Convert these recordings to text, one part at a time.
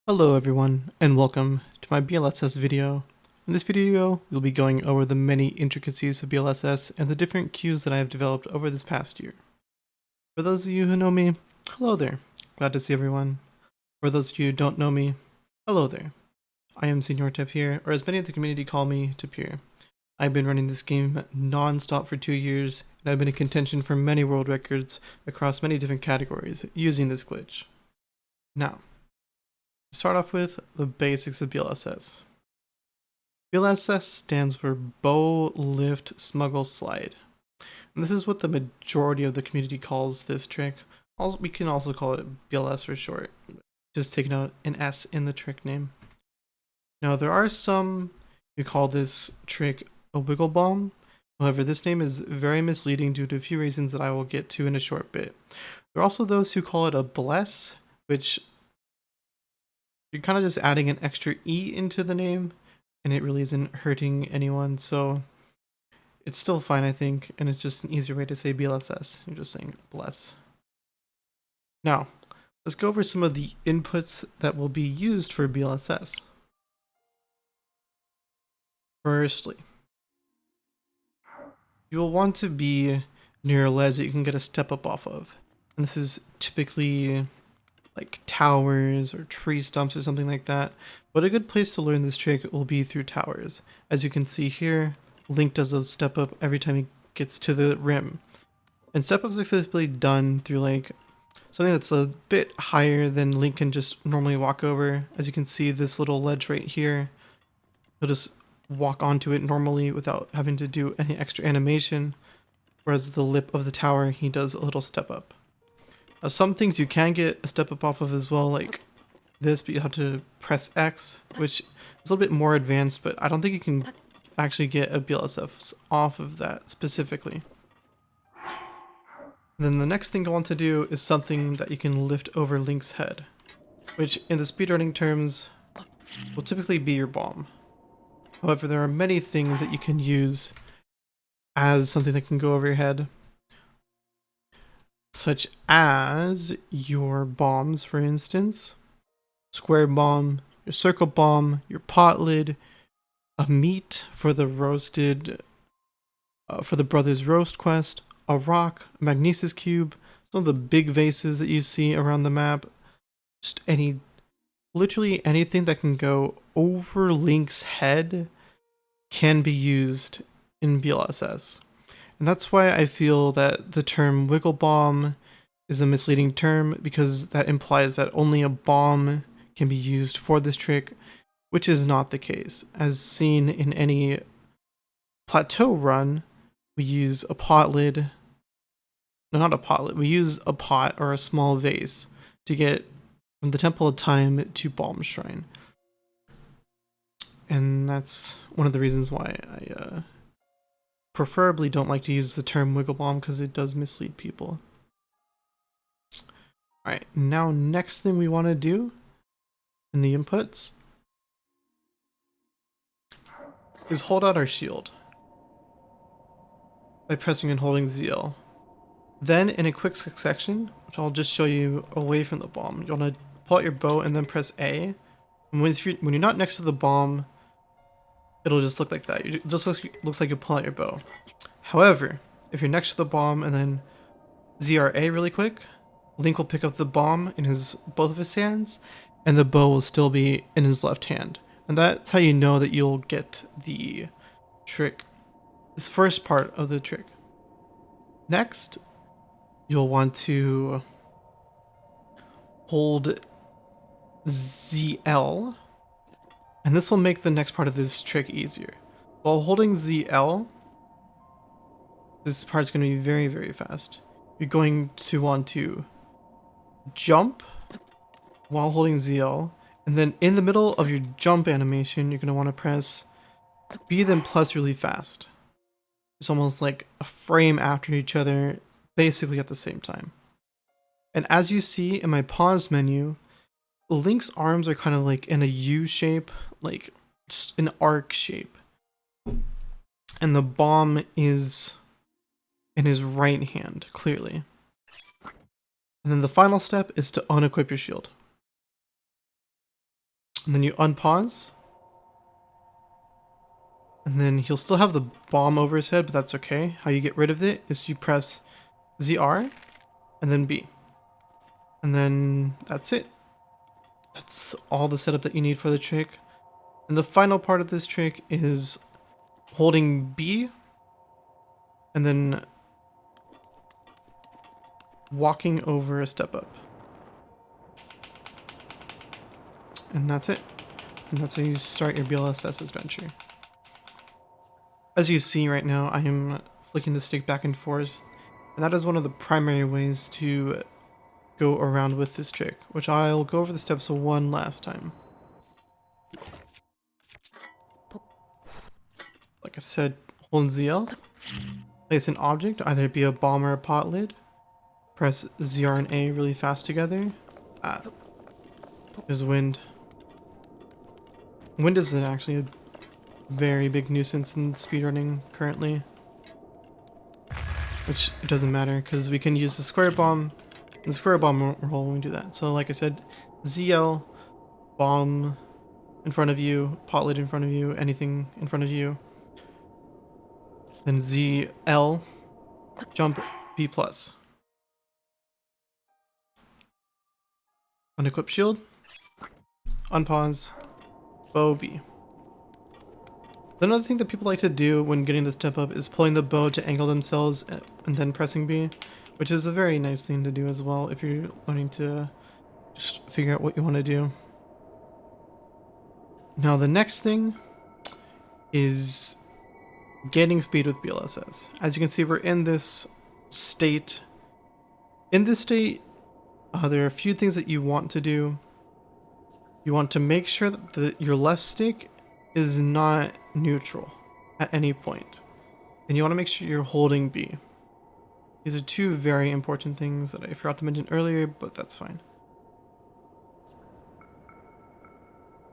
Hello everyone, and welcome to my BLSS video. In this video, we'll be going over the many intricacies of BLSS and the different queues that I have developed over this past year. For those of you who know me, hello there. Glad to see everyone. For those of you who don't know me, hello there. I am Senior Tip here, or as many of the community call me, Tapir. I've been running this game non-stop for 2 years, and I've been in contention for many world records across many different categories using this glitch. Now, to start off with the basics of BLSS. BLSS stands for Bow, Lift, Smuggle, Slide. And this is what the majority of the community calls this trick. We can also call it BLS for short, just taking out an S in the trick name. Now there are some who call this trick a wiggle bomb. However, this name is very misleading due to a few reasons that I will get to in a short bit. There are also those who call it a bless, which you're kind of just adding an extra E into the name, and it really isn't hurting anyone, so it's still fine, I think, and it's just an easier way to say BLSS. You're just saying bless. Now, let's go over some of the inputs that will be used for BLSS. Firstly, you will want to be near a ledge that you can get a step up off of. And this is typically like towers or tree stumps or something like that. But a good place to learn this trick will be through towers. As you can see here, Link does a step up every time he gets to the rim. And step ups are typically done through like something that's a bit higher than Link can just normally walk over. As you can see, this little ledge right here, he'll just walk onto it normally without having to do any extra animation. Whereas the lip of the tower, he does a little step up. Some things you can get a step up off of as well, like this, but you have to press X, which is a little bit more advanced, but I don't think you can actually get a BLSS off of that specifically. Then the next thing I want to do is something that you can lift over Link's head, which in the speedrunning terms will typically be your bomb. However, there are many things that you can use as something that can go over your head, such as your bombs, for instance, square bomb, your circle bomb, your pot lid, a meat for the roasted, for the brothers roast quest, a rock, a magnesis cube, some of the big vases that you see around the map, just literally anything that can go over Link's head can be used in BLSS. And that's why I feel that the term wiggle bomb is a misleading term, because that implies that only a bomb can be used for this trick, which is not the case. As seen in any plateau run, we use a pot lid. No, not a pot lid. We use a pot or a small vase to get from the Temple of Time to Bomb Shrine. And that's one of the reasons why I preferably don't like to use the term wiggle bomb, because it does mislead people. Alright, now next thing we want to do in the inputs is hold out our shield by pressing and holding ZL. Then in a quick succession, which I'll just show you away from the bomb, you want to pull out your bow and then press A. And when you're not next to the bomb, it'll just look like that. It just looks like you pull out your bow. However, if you're next to the bomb and then ZRA really quick, Link will pick up the bomb in both of his hands, and the bow will still be in his left hand. And that's how you know that you'll get the trick, this first part of the trick. Next, you'll want to hold ZL, and this will make the next part of this trick easier. While holding ZL, this part is going to be very, very fast. You're going to want to jump while holding ZL, and then in the middle of your jump animation, you're going to want to press B then plus really fast. It's almost like a frame after each other, basically at the same time. And as you see in my pause menu, Link's arms are kind of like in a U shape, like just an arc shape. And the bomb is in his right hand, clearly. And then the final step is to unequip your shield. And then you unpause. And then he'll still have the bomb over his head, but that's okay. How you get rid of it is you press ZR and then B. And then that's it. That's all the setup that you need for the trick. And the final part of this trick is holding B and then walking over a step up. And that's it. And that's how you start your BLSS adventure. As you see right now, I am flicking the stick back and forth, and that is one of the primary ways to go around with this trick, which I'll go over the steps one last time. Like I said, hold ZL, place an object, either it be a bomb or a pot lid, press ZR and A really fast together. There's wind. Wind is actually a very big nuisance in speedrunning currently, which it doesn't matter because we can use the square bomb. The square bomb roll when we do that. So like I said, ZL, bomb in front of you, pot lid in front of you, anything in front of you. Then ZL, jump B+. Unequip shield, unpause, bow B. Another thing that people like to do when getting the step up is pulling the bow to angle themselves and then pressing B, which is a very nice thing to do as well if you're learning to just figure out what you want to do. Now the next thing is getting speed with BLSS. As you can see, we're in this state. In this state, there are a few things that you want to do. You want to make sure that your left stick is not neutral at any point. And you want to make sure you're holding B. These are two very important things that I forgot to mention earlier, but that's fine.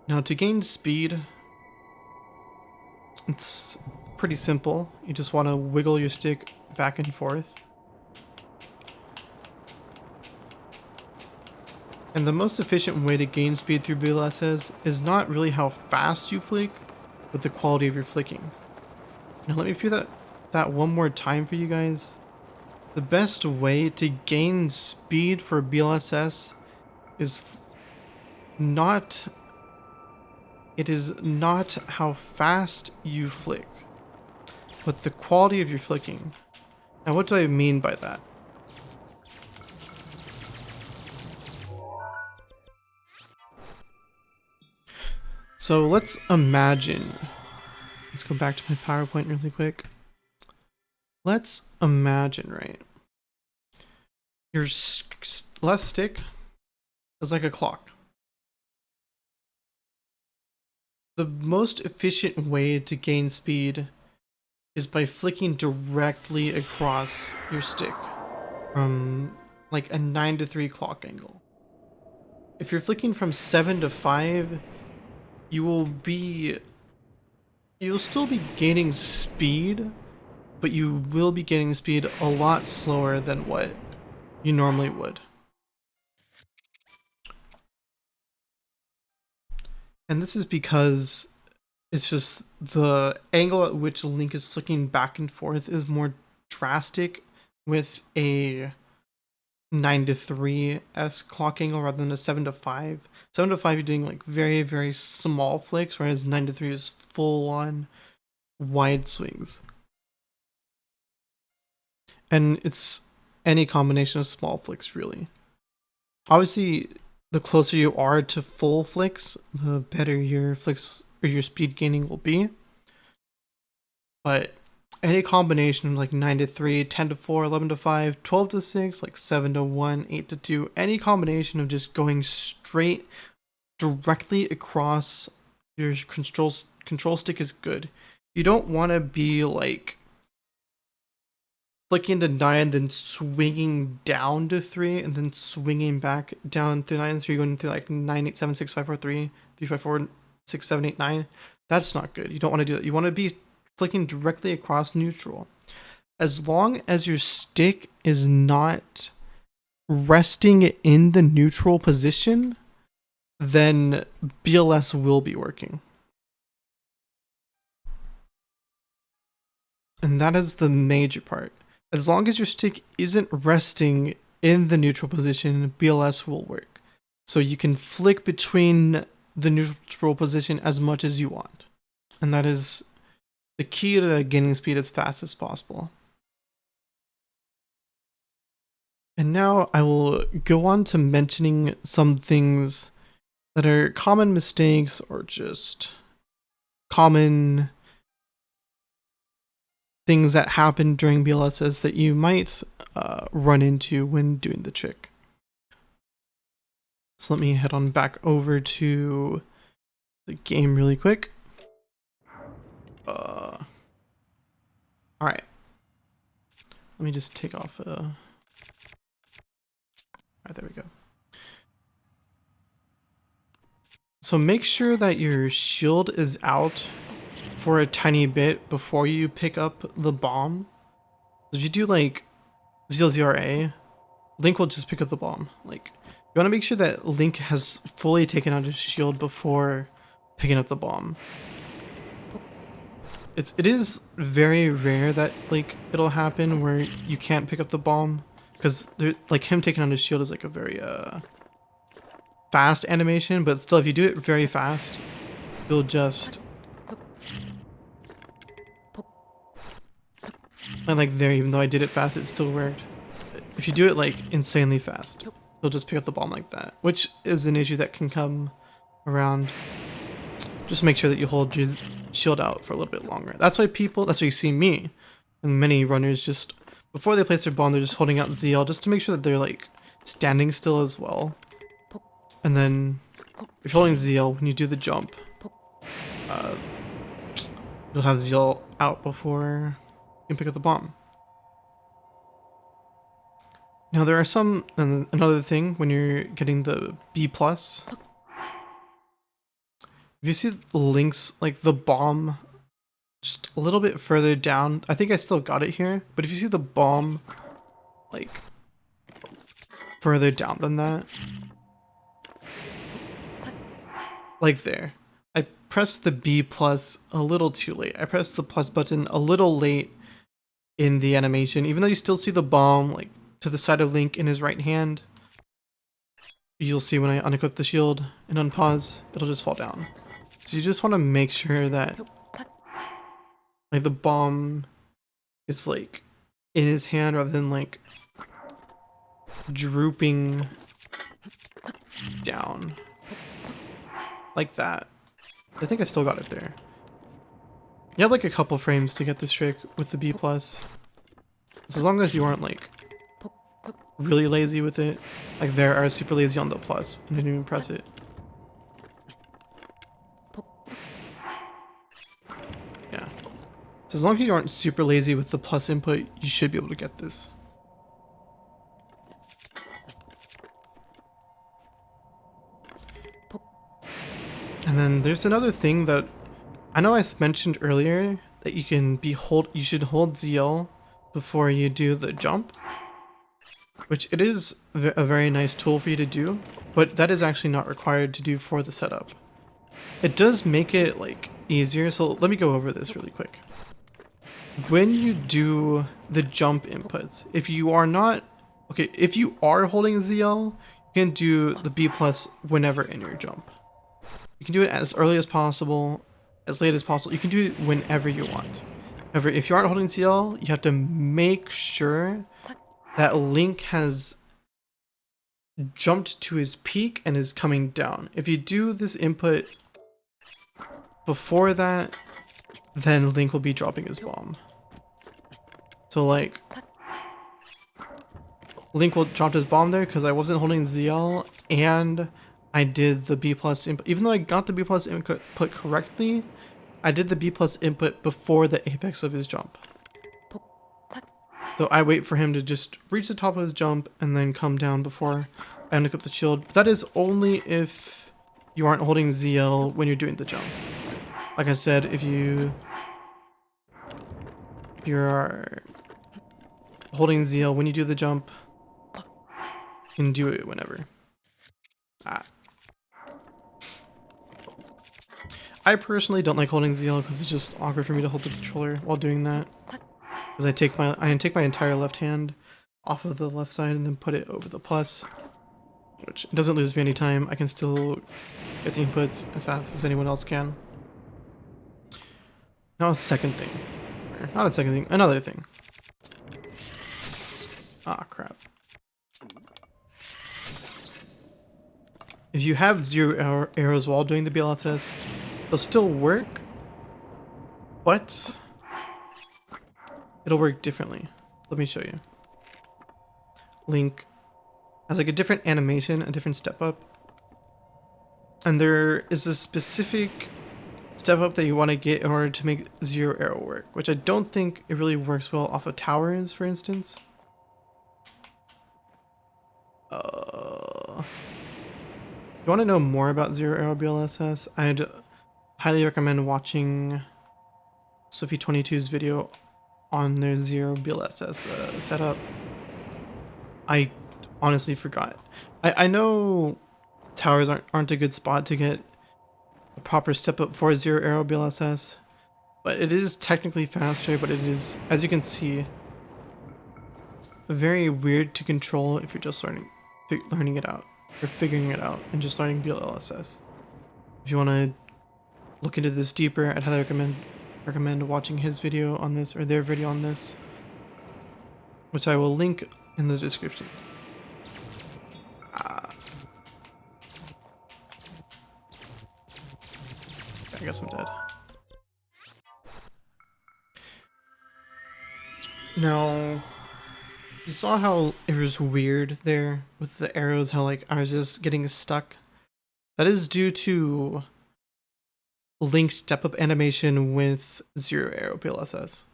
Now to gain speed, it's pretty simple. You just want to wiggle your stick back and forth. And the most efficient way to gain speed through BLSS is not really how fast you flick, but the quality of your flicking. Now let me repeat that one more time for you guys. The best way to gain speed for BLSS is not how fast you flick, but the quality of your flicking. Now what do I mean by that? So let's imagine, let's go back to my PowerPoint really quick. Let's imagine, right? Your left stick is like a clock. The most efficient way to gain speed is by flicking directly across your stick from like a 9 to 3 clock angle. If you're flicking from 7 to 5, you'll still be gaining speed, but you will be gaining speed a lot slower than what you normally would. And this is because it's just the angle at which Link is flicking back and forth is more drastic with a 9 to 3s clock angle rather than a 7 to 5. 7 to 5 you're doing like very, very small flicks, whereas 9 to 3 is full on wide swings. And it's any combination of small flicks really. Obviously, the closer you are to full flicks, the better your flicks or your speed gaining will be. But any combination of like 9 to 3, 10 to 4, 11 to 5, 12 to 6, like 7 to 1, 8 to 2, any combination of just going straight directly across your control stick is good. You don't want to be like flicking to 9, then swinging down to 3, and then swinging back down to 9, so you're going to like 9, 8, 7, 6, 5, 4, 3, 3, 5, 4, 6, 7, 8, 9. That's not good. You don't want to do that. You want to be flicking directly across neutral. As long as your stick is not resting in the neutral position, then BLS will be working. And that is the major part. As long as your stick isn't resting in the neutral position, BLS will work. So you can flick between the neutral position as much as you want. And that is the key to gaining speed as fast as possible. And now I will go on to mentioning some things that are common mistakes or just common things that happen during BLSS that you might run into when doing the trick. So let me head on back over to the game really quick. All right. Let me just take off. All right, there we go. So make sure that your shield is out for a tiny bit before you pick up the bomb. If you do like ZLZRA, Link will just pick up the bomb. Like, you want to make sure that Link has fully taken out his shield before picking up the bomb. It is very rare that like it'll happen where you can't pick up the bomb, because like him taking out his shield is like a very fast animation, but still if you do it very fast, you'll just and like there, even though I did it fast, it still worked. If you do it like insanely fast, you'll just pick up the bomb like that, which is an issue that can come around. Just make sure that you hold your shield out for a little bit longer. That's why you see me and many runners just, before they place their bomb, they're just holding out ZL just to make sure that they're like standing still as well. And then if you're holding ZL, when you do the jump, you'll have ZL out before you can pick up the bomb. Now there are some, and another thing when you're getting the B+, if you see the links, like the bomb just a little bit further down, I think I still got it here, but if you see the bomb like further down than that, like there, I pressed the B+ a little too late. I pressed the plus button a little late in the animation, even though you still see the bomb like to the side of Link in his right hand. You'll see when I unequip the shield and unpause, it'll just fall down. So you just want to make sure that like the bomb is like in his hand rather than like drooping down like that. I think I still got it there. You have like a couple frames to get this trick with the B+. So as long as you aren't like really lazy with it, like there are super lazy on the plus and didn't even press it. Yeah. So as long as you aren't super lazy with the plus input, you should be able to get this. And then there's another thing that I know I mentioned earlier, that you should hold ZL before you do the jump, which it is a very nice tool for you to do, but that is actually not required to do for the setup. It does make it like easier, so let me go over this really quick. When you do the jump inputs, if you are holding ZL, you can do the B+ whenever in your jump. You can do it as early as possible, as late as possible. You can do it whenever you want. However, if you aren't holding ZL, you have to make sure that Link has jumped to his peak and is coming down. If you do this input before that, then Link will be dropping his bomb. So like, Link will drop his bomb there because I wasn't holding ZL and I did the B+ input. Even though I got the B+ input correctly, I did the B+ input before the apex of his jump. So I wait for him to just reach the top of his jump and then come down before I unequip the shield. But that is only if you aren't holding ZL when you're doing the jump. Like I said, if you are holding ZL when you do the jump, you can do it whenever. I personally don't like holding ZL because it's just awkward for me to hold the controller while doing that. Because I take my entire left hand off of the left side and then put it over the plus, which doesn't lose me any time. I can still get the inputs as fast as anyone else can. Now a second thing. Not a second thing, another thing. Ah, crap. If you have 0 arrows while doing the BLSS, they'll still work, but it'll work differently. Let me show you. Link has like a different animation, a different step up. And there is a specific step up that you want to get in order to make 0 arrow work, which I don't think it really works well off of towers, for instance. If you want to know more about 0 arrow BLSS, I'd highly recommend watching Sophie22's video on their 0 BLSS setup. I honestly forgot. I know towers aren't a good spot to get a proper step up for 0 arrow BLSS, but it is technically faster, but it is, as you can see, very weird to control if you're just learning it out. Or figuring it out and just learning BLSS. If you want to look into this deeper, I'd highly recommend watching his video on this, or their video on this, which I will link in the description. I guess I'm dead. Now, you saw how it was weird there with the arrows, how like I was just getting stuck. That is due to Link step up animation with 0 arrow BLSS.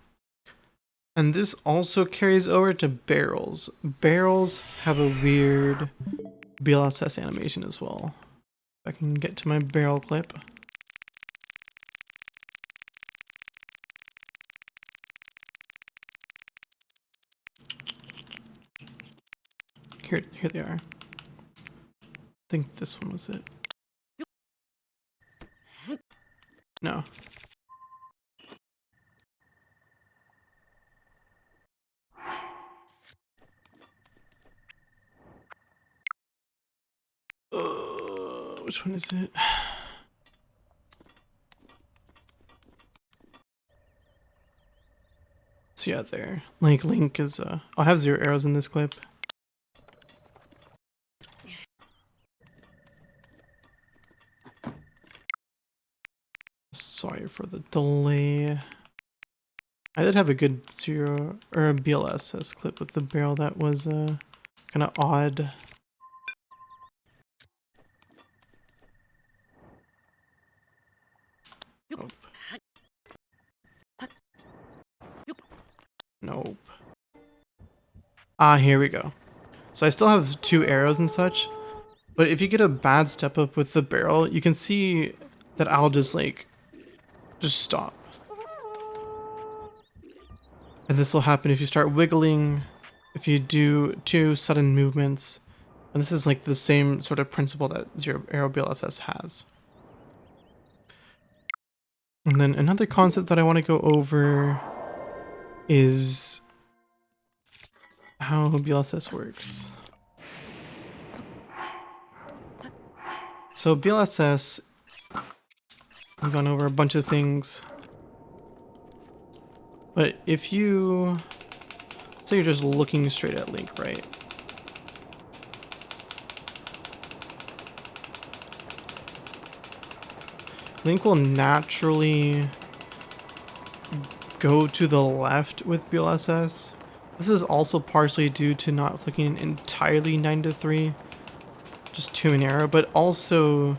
And this also carries over to barrels. Barrels have a weird BLSS animation as well. If I can get to my barrel clip. Here they are. I think this one was it. No. Which one is it? So yeah, there. Like Link is I'll have 0 arrows in this clip. Sorry for the delay. I did have a good 0 or a BLSS clip with the barrel that was kind of odd. Nope. Nope. Ah, here we go. So I still have 2 arrows and such, but if you get a bad step up with the barrel, you can see that I'll just stop. And this will happen if you start wiggling, if you do 2 sudden movements. And this is like the same sort of principle that 0 arrow BLSS has. And then another concept that I want to go over is how BLSS works. So BLSS, I've gone over a bunch of things. But if you, say you're just looking straight at Link, right? Link will naturally go to the left with BLSS. This is also partially due to not flicking entirely 9:3, just to an arrow, but also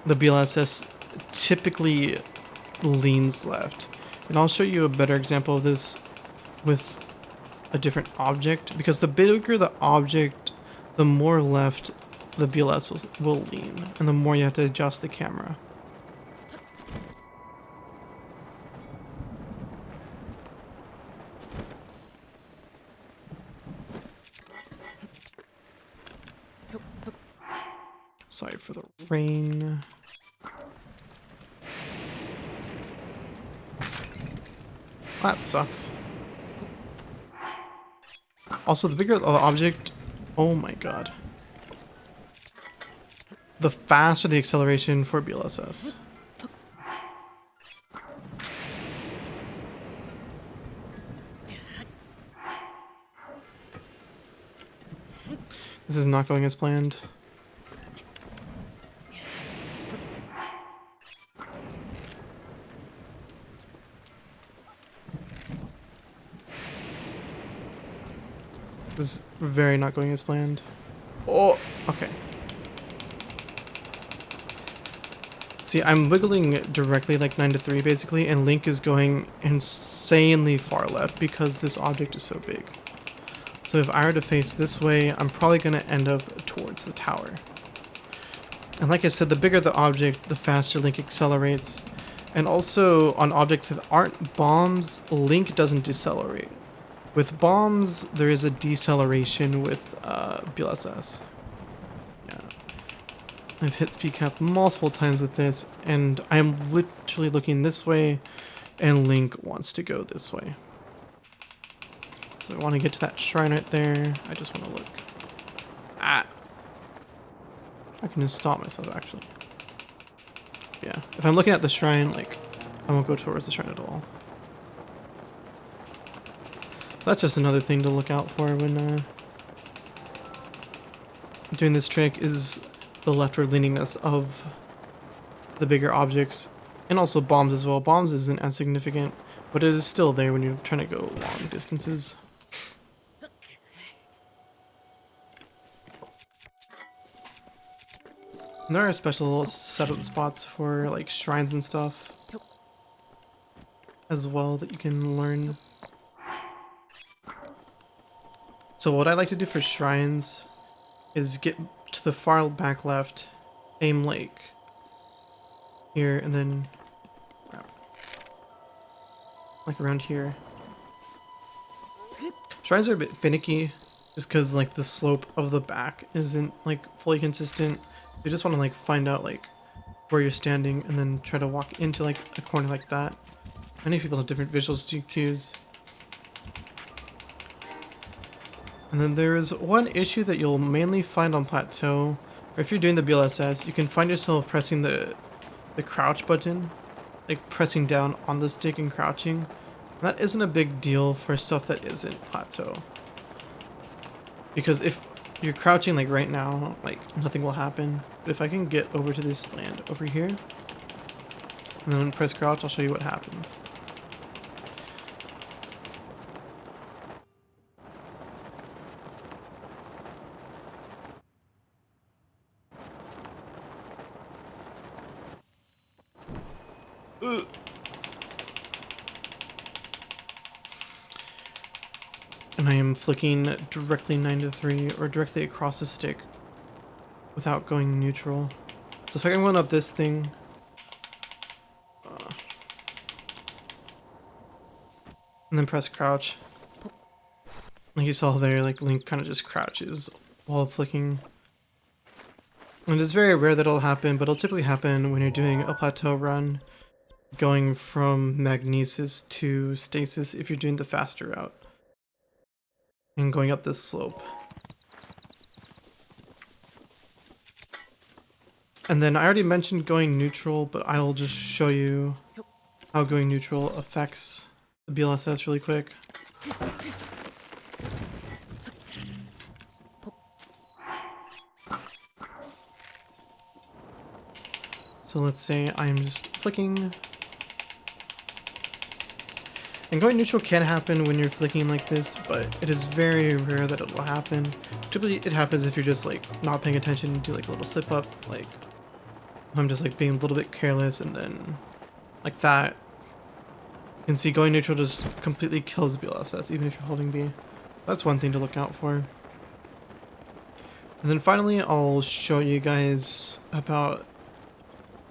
the BLSS typically leans left. And I'll show you a better example of this with a different object, because the bigger the object, the more left the BLS will lean, and the more you have to adjust the camera. Sorry for the rain. That sucks. Also, the bigger the object, oh my god. The faster the acceleration for BLSS. This is not going as planned. This is very not going as planned. Oh, okay. See, I'm wiggling directly like 9 to 3 basically, and Link is going insanely far left because this object is so big. So if I were to face this way, I'm probably going to end up towards the tower. And like I said, the bigger the object, the faster Link accelerates. And also, on objects that aren't bombs, Link doesn't decelerate. With bombs, there is a deceleration with BLSS. Yeah. I've hit Speedcap multiple times with this, and I am literally looking this way, and Link wants to go this way. So I want to get to that shrine right there. I just want to look. Ah! I can just stop myself, actually. Yeah, if I'm looking at the shrine, like, I won't go towards the shrine at all. So that's just another thing to look out for when doing this trick is the leftward leaningness of the bigger objects, and also bombs as well. Bombs isn't as significant, but it is still there when you're trying to go long distances. And there are special little setup spots for like shrines and stuff as well that you can learn. So what I like to do for shrines is get to the far back left, aim like here, and then like around here. Shrines are a bit finicky just because like the slope of the back isn't like fully consistent. You just want to like find out like where you're standing and then try to walk into like a corner like that. Many people have different visual cues. And then there is one issue that you'll mainly find on plateau, or if you're doing the BLSS, you can find yourself pressing the crouch button, like pressing down on the stick and crouching. And that isn't a big deal for stuff that isn't plateau. Because if you're crouching like right now, like nothing will happen. But if I can get over to this land over here, and then press crouch, I'll show you what happens. And I am flicking directly 9 to 3 or directly across the stick without going neutral. So if I can run up this thing, and then press crouch, like you saw there, like Link kind of just crouches while flicking. And it's very rare that it'll happen, but it'll typically happen when you're doing a plateau run, going from magnesis to stasis if you're doing the faster route, and going up this slope. And then I already mentioned going neutral, but I will just show you how going neutral affects the BLSS really quick. So let's say I'm just flicking. And going neutral can happen when you're flicking like this, but it is very rare that it will happen. Typically it happens if you're just like not paying attention, do like a little slip up, like I'm just like being a little bit careless, and then like that. You can see going neutral just completely kills the BLSS even if you're holding B. That's one thing to look out for. And then finally I'll show you guys about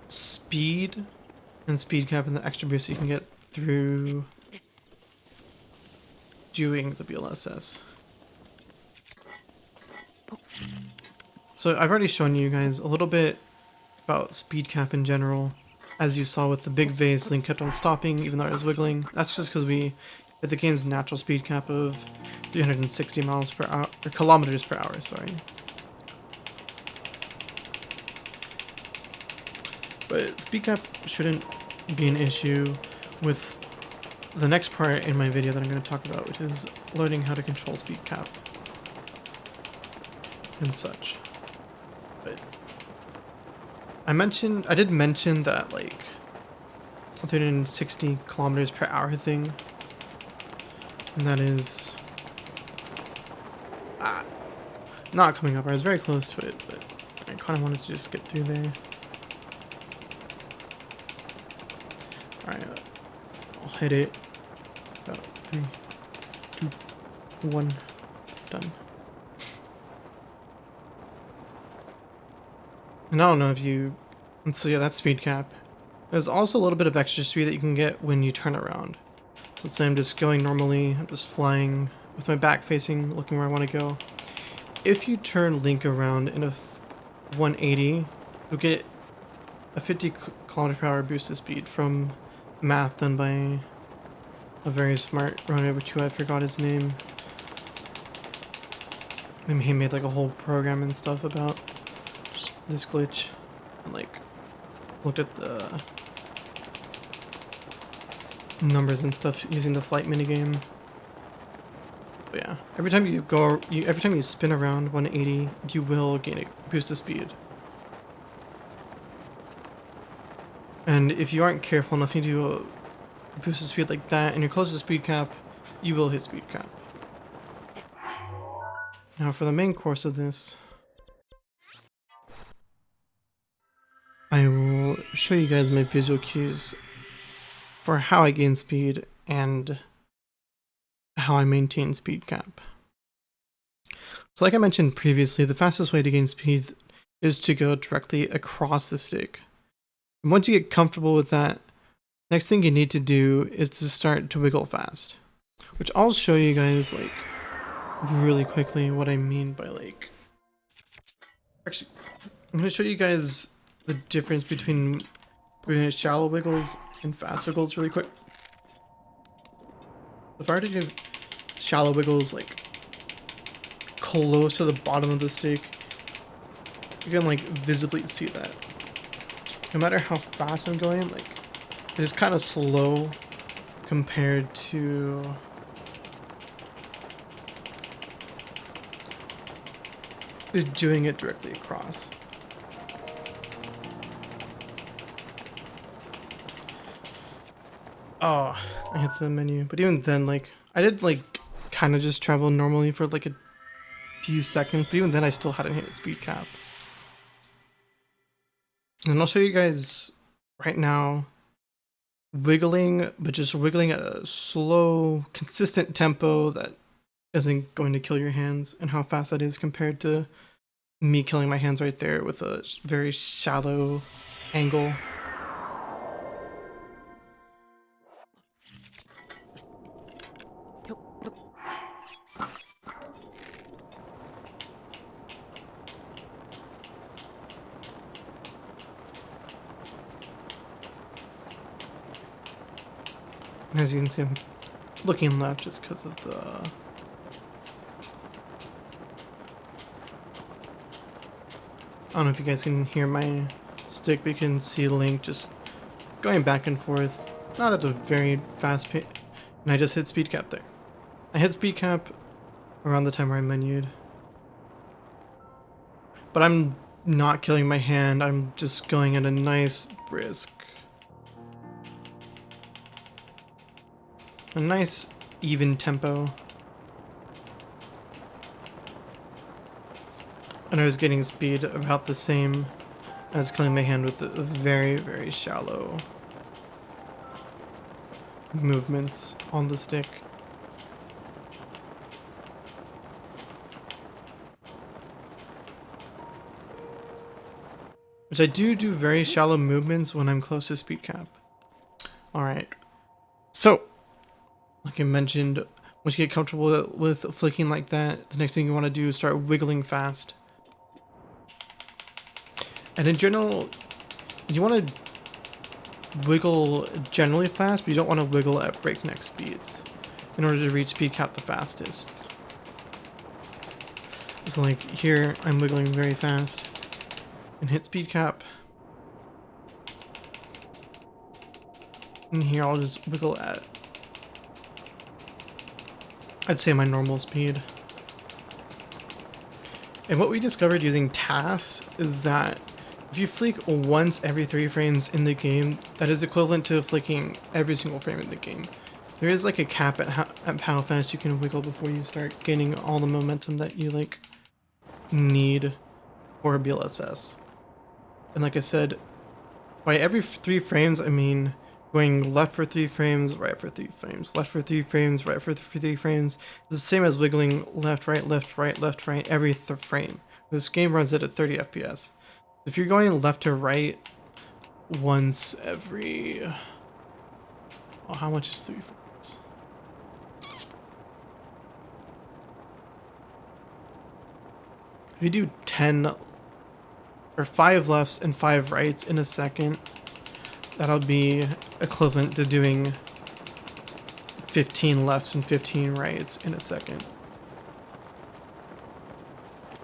speed and Speedcap and the extra boost you can get through doing the BLSS. So I've already shown you guys a little bit about Speedcap in general, as you saw with the big vase, Link kept on stopping even though I was wiggling. That's just because we hit the game's natural speed cap of 360 miles per hour, or kilometers per hour, sorry. But speed cap shouldn't be an issue with the next part in my video that I'm going to talk about, which is learning how to control speed cap and such. But I did mention that like 360 kilometers per hour thing, and that is not coming up. I was very close to it, but I kind of wanted to just get through there. Alright, I'll hit it. About 3, 2, 1, done. And I don't know if you... So yeah, that's speed cap. There's also a little bit of extra speed that you can get when you turn around. So let's say I'm just going normally, I'm just flying with my back facing, looking where I want to go. If you turn Link around in a 180, you'll get a 50 km per hour boost of speed from math done by a very smart runner, which I forgot his name. And he made like a whole program and stuff about this glitch, and like looked at the numbers and stuff using the flight minigame. But yeah, every time you spin around 180, you will gain a boost of speed. And if you aren't careful enough, you do a boost of speed like that, and you're close to speed cap, you will hit speed cap. Now for the main course of this, I will show you guys my visual cues for how I gain speed and how I maintain speed cap. So like I mentioned previously, the fastest way to gain speed is to go directly across the stick. And once you get comfortable with that, next thing you need to do is to start to wiggle fast, which I'll show you guys like really quickly what I mean by like... Actually, I'm going to show you guys the difference between shallow wiggles and fast wiggles really quick. If I were to do shallow wiggles like close to the bottom of the stick, you can like visibly see that. No matter how fast I'm going, like it is kind of slow compared to just doing it directly across. Oh, I hit the menu. But even then, like, I did, like, kind of just travel normally for, like, a few seconds. But even then, I still hadn't hit the speed cap. And I'll show you guys right now wiggling, but just wiggling at a slow, consistent tempo that isn't going to kill your hands, and how fast that is compared to me killing my hands right there with a very shallow angle. As you can see, I'm looking left just because of the... I don't know if you guys can hear my stick, but you can see Link just going back and forth, not at a very fast pace. And I just hit speed cap there. I hit speed cap around the time where I menued. But I'm not killing my hand, I'm just going at a nice brisk. A nice even tempo. And I was getting speed about the same as killing my hand with a very, very shallow movements on the stick. Which I do very shallow movements when I'm close to speed cap. Alright, so like I mentioned, once you get comfortable with flicking like that, the next thing you want to do is start wiggling fast. And in general, you want to wiggle generally fast, but you don't want to wiggle at breakneck speeds in order to reach speed cap the fastest. So like here, I'm wiggling very fast and hit speed cap. And here I'll just wiggle at, I'd say, my normal speed. And what we discovered using tasks is that if you flick once every 3 frames in the game, that is equivalent to flicking every single frame in the game. There is like a cap at how fast you can wiggle before you start gaining all the momentum that you like need for a BLSS. And like I said, by every 3 frames, I mean going left for 3 frames, right for 3 frames, left for 3 frames, right for 3 frames. It's the same as wiggling left, right, left, right, left, right every frame. This game runs it at 30 FPS. If you're going left to right once every... Oh, how much is 3 frames? If you do 10 or 5 lefts and 5 rights in a second, that'll be equivalent to doing 15 lefts and 15 rights in a second.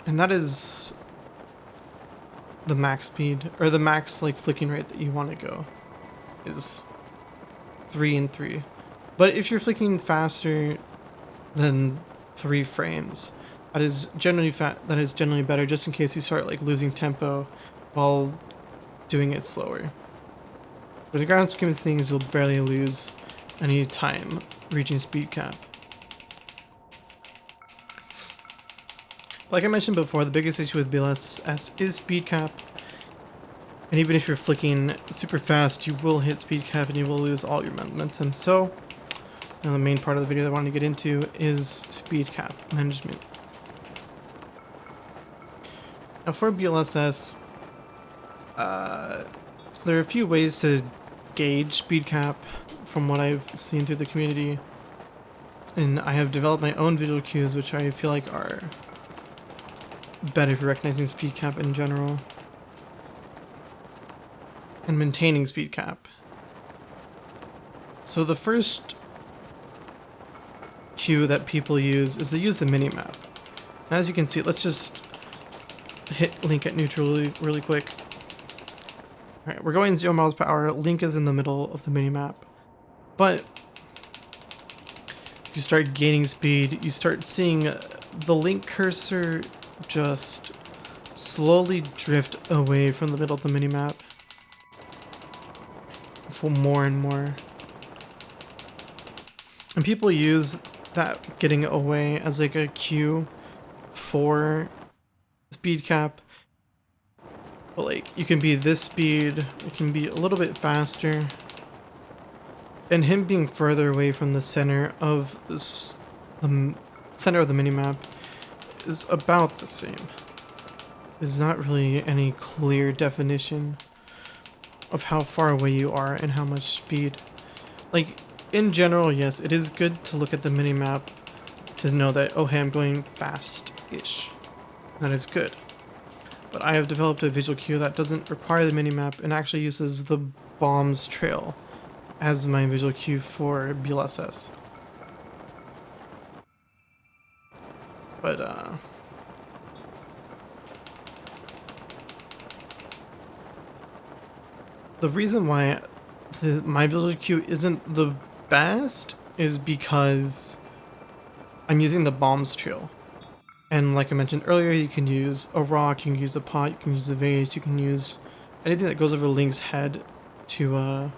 And that is the max speed, or the max like flicking rate that you want to go, is 3 and 3. But if you're flicking faster than 3 frames, that is generally better, just in case you start like losing tempo while doing it slower. But in the grand scheme of things, you'll barely lose any time reaching speed cap. Like I mentioned before, the biggest issue with BLSS is speed cap. And even if you're flicking super fast, you will hit speed cap and you will lose all your momentum. So, the main part of the video that I want to get into is speed cap management. Now for BLSS, there are a few ways to gauge speed cap from what I've seen through the community. And I have developed my own visual cues, which I feel like are better for recognizing speed cap in general and maintaining speed cap. So the first cue that people use is they use the minimap. As you can see, let's just hit link at neutral really quick. Alright, we're going 0 miles per hour. Link is in the middle of the minimap. But you start gaining speed, you start seeing the link cursor just slowly drift away from the middle of the minimap for more and more. And people use that getting away as like a cue for speed cap. But like, you can be this speed, it can be a little bit faster. And him being further away from the center of this, the center of the minimap, is about the same. There's not really any clear definition of how far away you are and how much speed. Like, in general, yes, it is good to look at the minimap to know that, oh hey, I'm going fast-ish. That is good. But I have developed a visual cue that doesn't require the minimap and actually uses the bombs trail as my visual cue for BLSS. But the reason why my visual cue isn't the best is because I'm using the bombs trail. And like I mentioned earlier, you can use a rock, you can use a pot, you can use a vase, you can use anything that goes over Link's head to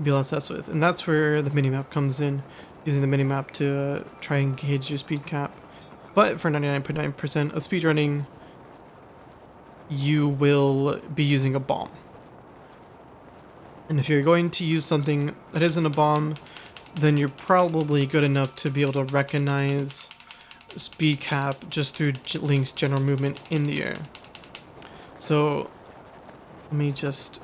BLSS with. And that's where the minimap comes in, using the minimap to try and gauge your speed cap. But for 99.9% of speedrunning, you will be using a bomb. And if you're going to use something that isn't a bomb, then you're probably good enough to be able to recognize speed cap just through Link's general movement in the air. So let me just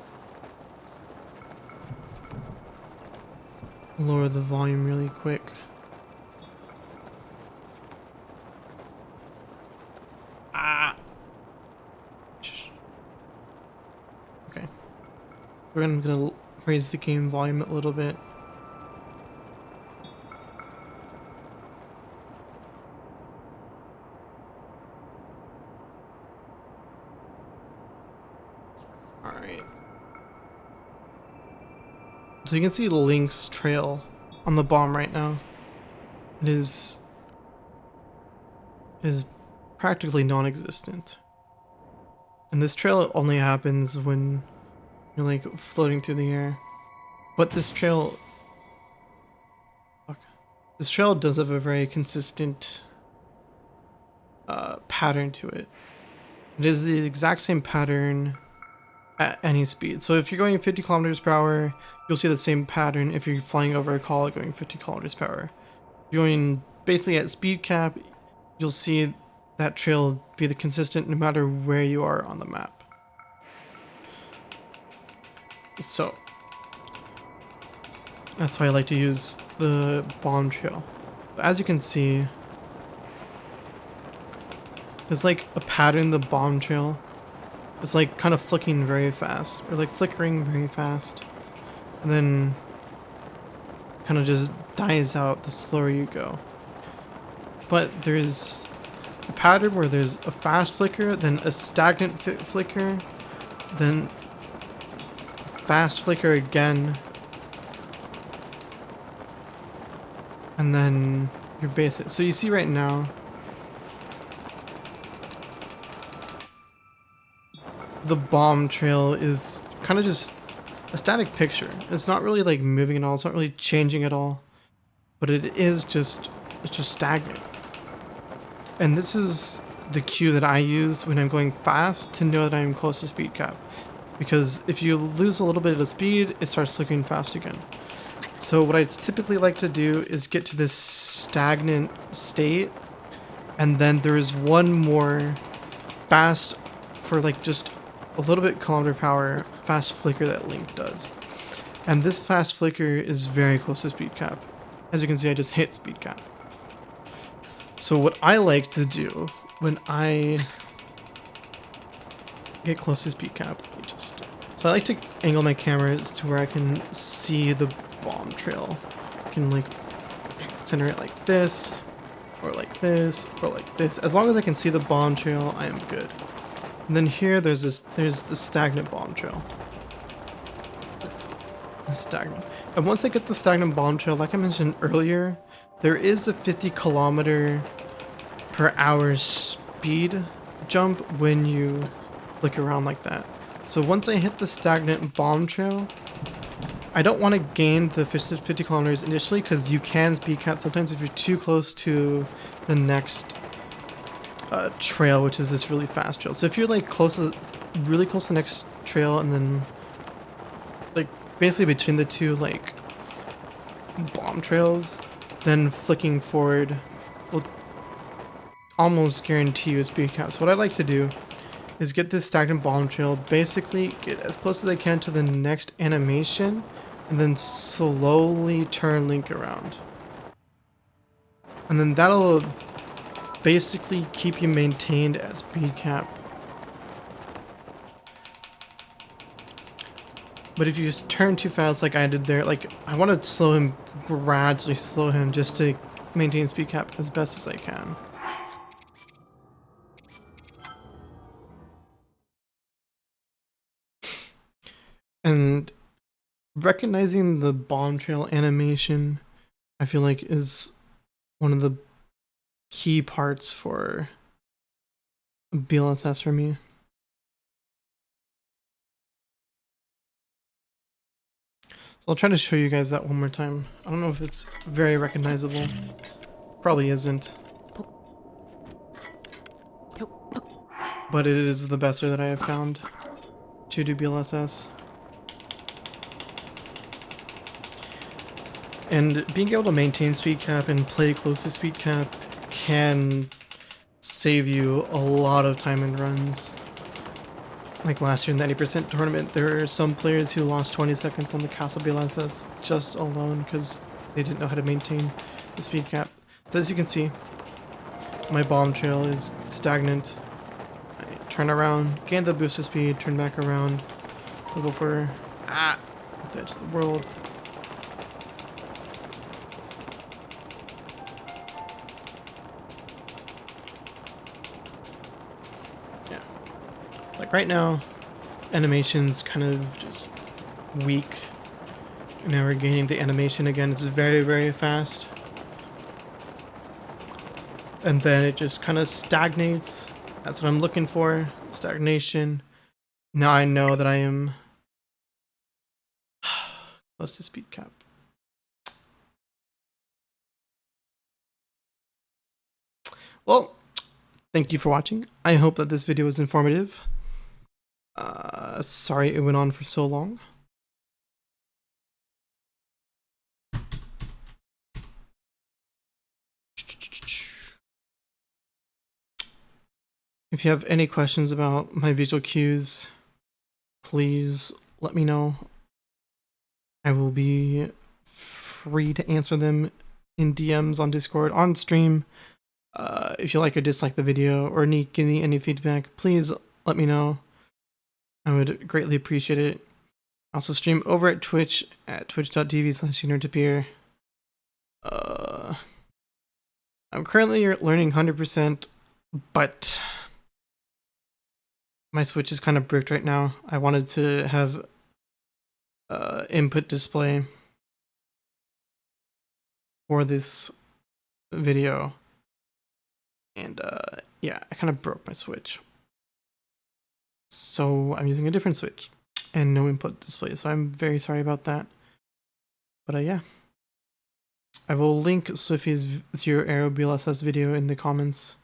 lower the volume really quick. Okay. We're gonna raise the game volume a little bit. Alright. So you can see Link's trail on the bomb right now. It is practically non-existent. And this trail only happens when you're like floating through the air. But this trail does have a very consistent pattern to it. It is the exact same pattern at any speed. So if you're going 50 kilometers per hour, you'll see the same pattern if you're flying over a col going 50 kilometers per hour. If you're going basically at speed cap, you'll see that trail be the consistent no matter where you are on the map. So that's why I like to use the bomb trail. But as you can see, there's like a pattern, the bomb trail. It's like kind of flicking very fast, or like flickering very fast, and then kind of just dies out the slower you go. But there's a pattern where there's a fast flicker, then a stagnant flicker, then fast flicker again, and then your basic. So you see right now, the bomb trail is kind of just a static picture. It's not really like moving at all. It's not really changing at all, but it's just stagnant. And this is the cue that I use when I'm going fast to know that I'm close to speed cap. Because if you lose a little bit of speed, it starts flickering fast again. So what I typically like to do is get to this stagnant state, and then there is one more fast for like just a little bit kilometer per hour fast flicker that Link does. And this fast flicker is very close to speed cap. As you can see, I just hit speed cap. So what I like to do when I get close to speed cap, so I like to angle my cameras to where I can see the bomb trail. I can like center it like this, or like this, or like this. As long as I can see the bomb trail, I am good. And then here there's the stagnant bomb trail. Stagnant. And once I get the stagnant bomb trail, like I mentioned earlier, there is a 50 kilometer per hour speed jump when you look around like that. So once I hit the stagnant bomb trail, I don't want to gain the 50 kilometers initially, because you can speed cap sometimes if you're too close to the next trail, which is this really fast trail. So if you're like really close to the next trail, and then like basically between the two like bomb trails, then flicking forward will almost guarantee you a speed cap. So what I like to do is get this stagnant bomb trail, basically get as close as I can to the next animation, and then slowly turn Link around. And then that'll basically keep you maintained at speed cap. But if you just turn too fast like I did there, like I want to slow him, gradually slow him just to maintain speed cap as best as I can. And recognizing the bomb trail animation, I feel like is one of the key parts for BLSS for me. So I'll try to show you guys that one more time. I don't know if it's very recognizable. Probably isn't. But it is the best way that I have found to do BLSS. And being able to maintain speed cap and play close to speed cap can save you a lot of time in runs. Like last year in the 90% tournament, there are some players who lost 20 seconds on the Castle BLSS just alone because they didn't know how to maintain the speed cap. So as you can see, my bomb trail is stagnant. I turn around, gain the boost of speed, turn back around. I'll go for the edge of the world. Yeah. Like right now, animation's kind of just weak. Now we're gaining the animation again. It's very, very fast. And then it just kind of stagnates. That's what I'm looking for. Stagnation. Now I know that I am close to speed cap. Well, thank you for watching. I hope that this video was informative. Sorry it went on for so long. If you have any questions about my visual cues, please let me know. I will be free to answer them in DMs on Discord, on stream. If you like or dislike the video or give me any feedback, please let me know. I would greatly appreciate it. I also stream over at Twitch at twitch.tv/unitappear. I'm currently learning 100%, but my Switch is kind of bricked right now. I wanted to have input display for this video, and yeah, I kind of broke my Switch. So I'm using a different Switch and no input display, so I'm very sorry about that. But yeah, I will link Swiffy's Zero Arrow BLSS video in the comments.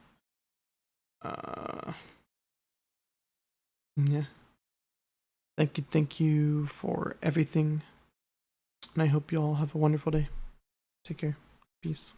Yeah. Thank you for everything, and I hope you all have a wonderful day. Take care. Peace.